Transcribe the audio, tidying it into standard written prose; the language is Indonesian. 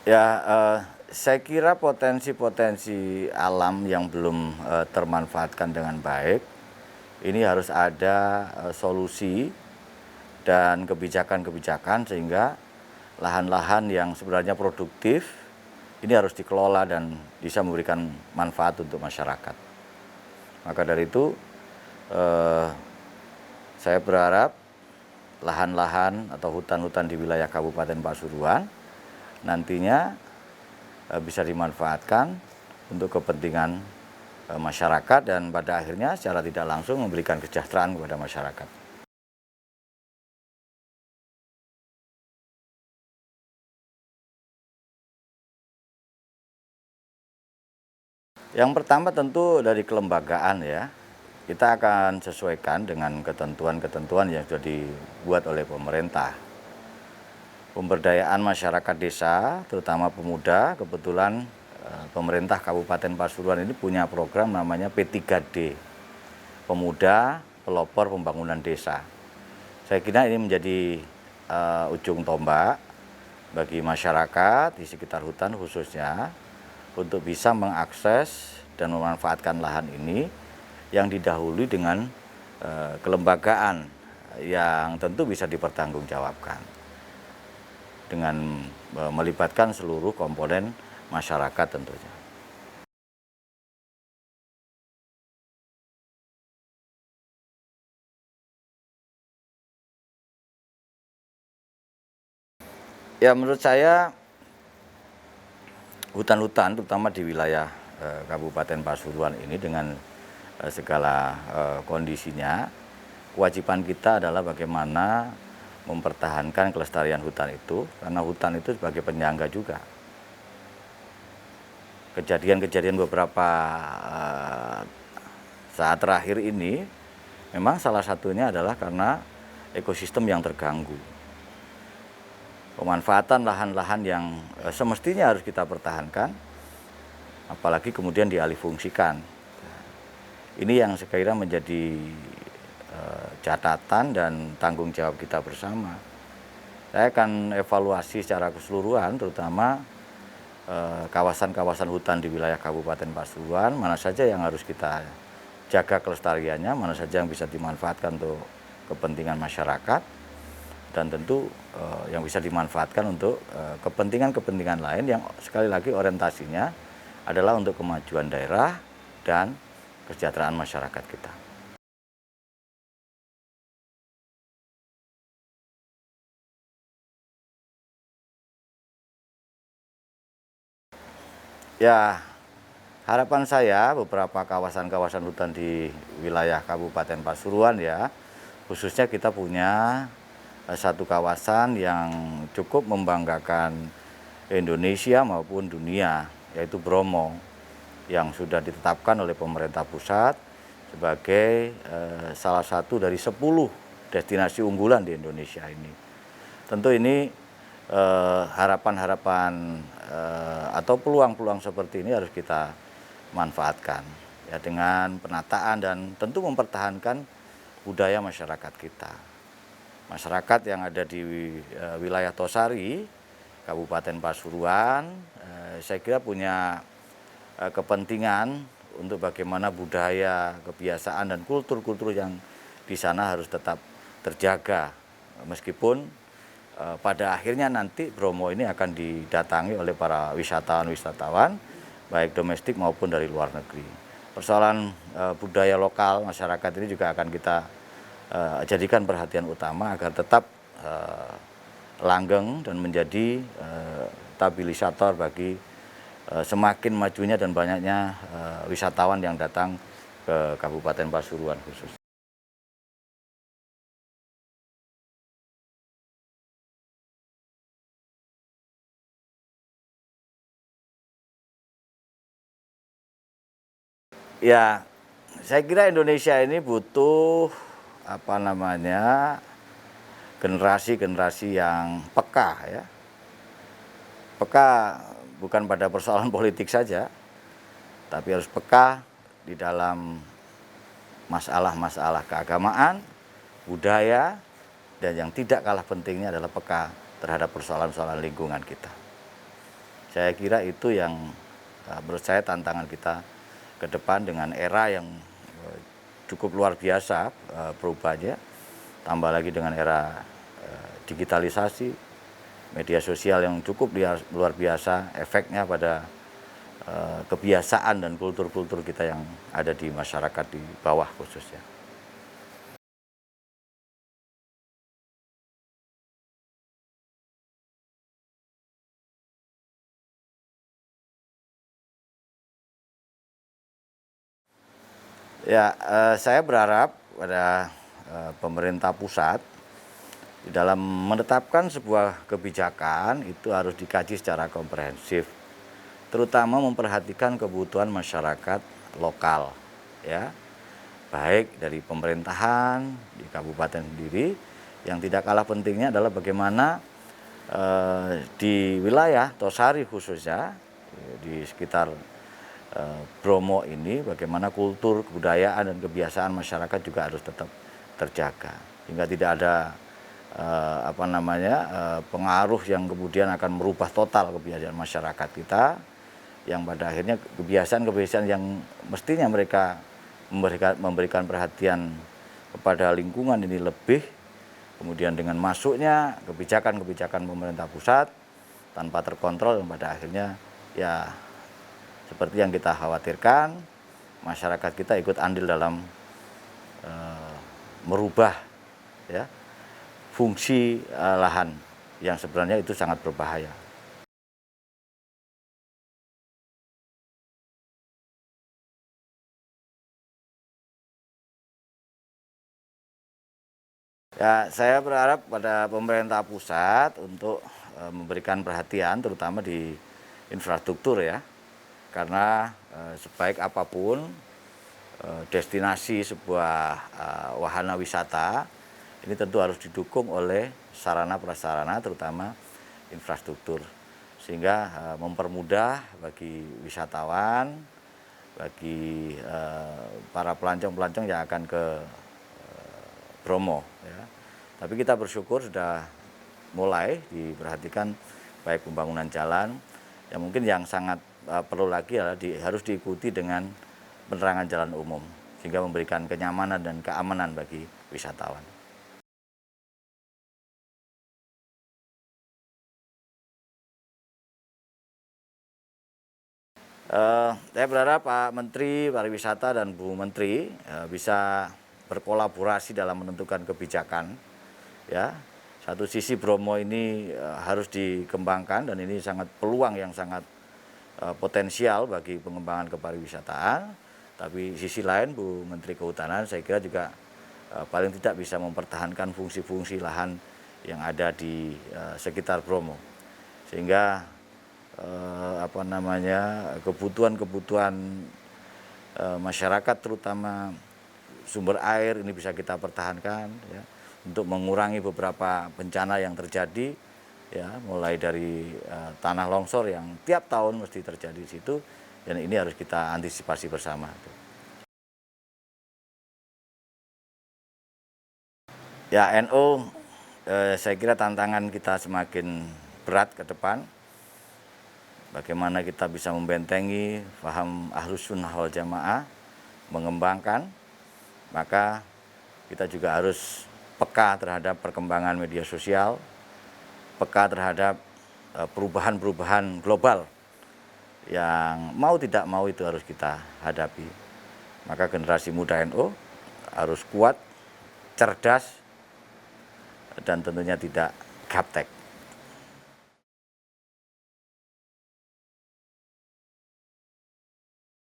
Ya, saya kira potensi-potensi alam yang belum termanfaatkan dengan baik, ini harus ada solusi dan kebijakan-kebijakan sehingga lahan-lahan yang sebenarnya produktif ini harus dikelola dan bisa memberikan manfaat untuk masyarakat. Maka dari itu, eh, saya berharap lahan-lahan atau hutan-hutan di wilayah Kabupaten Pasuruan nantinya bisa dimanfaatkan untuk kepentingan masyarakat dan pada akhirnya secara tidak langsung memberikan kesejahteraan kepada masyarakat. Yang pertama tentu dari kelembagaan ya, kita akan sesuaikan dengan ketentuan-ketentuan yang sudah dibuat oleh pemerintah. Pemberdayaan masyarakat desa, terutama pemuda, kebetulan pemerintah Kabupaten Pasuruan ini punya program namanya P3D, Pemuda Pelopor Pembangunan Desa. Saya kira ini menjadi ujung tombak bagi masyarakat di sekitar hutan khususnya untuk bisa mengakses dan memanfaatkan lahan ini yang didahului dengan kelembagaan yang tentu bisa dipertanggungjawabkan dengan melibatkan seluruh komponen masyarakat tentunya. Ya menurut saya hutan-hutan terutama di wilayah Kabupaten Pasuruan ini dengan segala kondisinya, kewajiban kita adalah bagaimana mempertahankan kelestarian hutan itu, karena hutan itu sebagai penyangga juga. Kejadian-kejadian beberapa saat terakhir ini memang salah satunya adalah karena ekosistem yang terganggu. Pemanfaatan lahan-lahan yang semestinya harus kita pertahankan, apalagi kemudian dialihfungsikan. Ini yang saya kira menjadi catatan dan tanggung jawab kita bersama. Saya akan evaluasi secara keseluruhan, terutama kawasan-kawasan hutan di wilayah Kabupaten Pasuruan, mana saja yang harus kita jaga kelestariannya, mana saja yang bisa dimanfaatkan untuk kepentingan masyarakat, dan tentu yang bisa dimanfaatkan untuk kepentingan-kepentingan lain yang sekali lagi orientasinya adalah untuk kemajuan daerah dan kesejahteraan masyarakat kita. Ya, harapan saya beberapa kawasan-kawasan hutan di wilayah Kabupaten Pasuruan ya, khususnya kita punya satu kawasan yang cukup membanggakan Indonesia maupun dunia, yaitu Bromo, yang sudah ditetapkan oleh pemerintah pusat sebagai salah satu dari 10 destinasi unggulan di Indonesia ini. Tentu ini harapan-harapan atau peluang-peluang seperti ini harus kita manfaatkan ya dengan penataan dan tentu mempertahankan budaya masyarakat kita. Masyarakat yang ada di wilayah Tosari, Kabupaten Pasuruan, saya kira punya kepentingan untuk bagaimana budaya, kebiasaan dan kultur-kultur yang di sana harus tetap terjaga meskipun pada akhirnya nanti Bromo ini akan didatangi oleh para wisatawan-wisatawan baik domestik maupun dari luar negeri. Persoalan budaya lokal masyarakat ini juga akan kita jadikan perhatian utama agar tetap langgeng dan menjadi stabilisator bagi semakin majunya dan banyaknya wisatawan yang datang ke Kabupaten Pasuruan khusus. Ya, saya kira Indonesia ini butuh generasi-generasi yang peka ya. Peka bukan pada persoalan politik saja, tapi harus peka di dalam masalah-masalah keagamaan, budaya, dan yang tidak kalah pentingnya adalah peka terhadap persoalan-persoalan lingkungan kita. Saya kira itu yang menurut saya tantangan kita ke depan dengan era yang cukup luar biasa perubahannya, tambah lagi dengan era digitalisasi, media sosial yang cukup luar biasa efeknya pada kebiasaan dan kultur-kultur kita yang ada di masyarakat di bawah khususnya. Ya, saya berharap pada pemerintah pusat di dalam menetapkan sebuah kebijakan itu harus dikaji secara komprehensif, terutama memperhatikan kebutuhan masyarakat lokal, ya, baik dari pemerintahan di kabupaten sendiri. Yang tidak kalah pentingnya adalah bagaimana di wilayah Tosari khususnya di sekitar Bromo ini, bagaimana kultur, kebudayaan dan kebiasaan masyarakat juga harus tetap terjaga, hingga tidak ada pengaruh yang kemudian akan merubah total kebiasaan masyarakat kita, yang pada akhirnya kebiasaan-kebiasaan yang mestinya mereka memberikan perhatian kepada lingkungan ini lebih, kemudian dengan masuknya kebijakan-kebijakan pemerintah pusat tanpa terkontrol, yang pada akhirnya ya seperti yang kita khawatirkan, masyarakat kita ikut andil dalam merubah, ya, fungsi lahan yang sebenarnya itu sangat berbahaya. Ya, saya berharap pada pemerintah pusat untuk memberikan perhatian terutama di infrastruktur, ya. Karena sebaik apapun destinasi sebuah wahana wisata ini tentu harus didukung oleh sarana prasarana terutama infrastruktur, sehingga mempermudah bagi wisatawan, bagi para pelancong-pelancong yang akan ke Bromo, ya. Tapi kita bersyukur sudah mulai diperhatikan baik pembangunan jalan, yang mungkin yang sangat perlu lagi adalah harus diikuti dengan penerangan jalan umum, sehingga memberikan kenyamanan dan keamanan bagi wisatawan. Saya berharap Pak Menteri Pariwisata dan Bu Menteri bisa berkolaborasi dalam menentukan kebijakan, ya. Satu sisi Bromo ini harus dikembangkan dan ini sangat peluang yang sangat potensial bagi pengembangan kepariwisataan. Tapi sisi lain Bu Menteri Kehutanan saya kira juga paling tidak bisa mempertahankan fungsi-fungsi lahan yang ada di sekitar Bromo, sehingga kebutuhan-kebutuhan masyarakat terutama sumber air ini bisa kita pertahankan, ya, untuk mengurangi beberapa bencana yang terjadi, ya, mulai dari tanah longsor yang tiap tahun mesti terjadi di situ, dan ini harus kita antisipasi bersama. Ya, NU saya kira tantangan kita semakin berat ke depan. Bagaimana kita bisa membentengi paham Ahlus Sunnah wal Jamaah, mengembangkan, maka kita juga harus peka terhadap perkembangan media sosial, peka terhadap perubahan-perubahan global yang mau tidak mau itu harus kita hadapi. Maka generasi muda NU harus kuat, cerdas, dan tentunya tidak gaptek.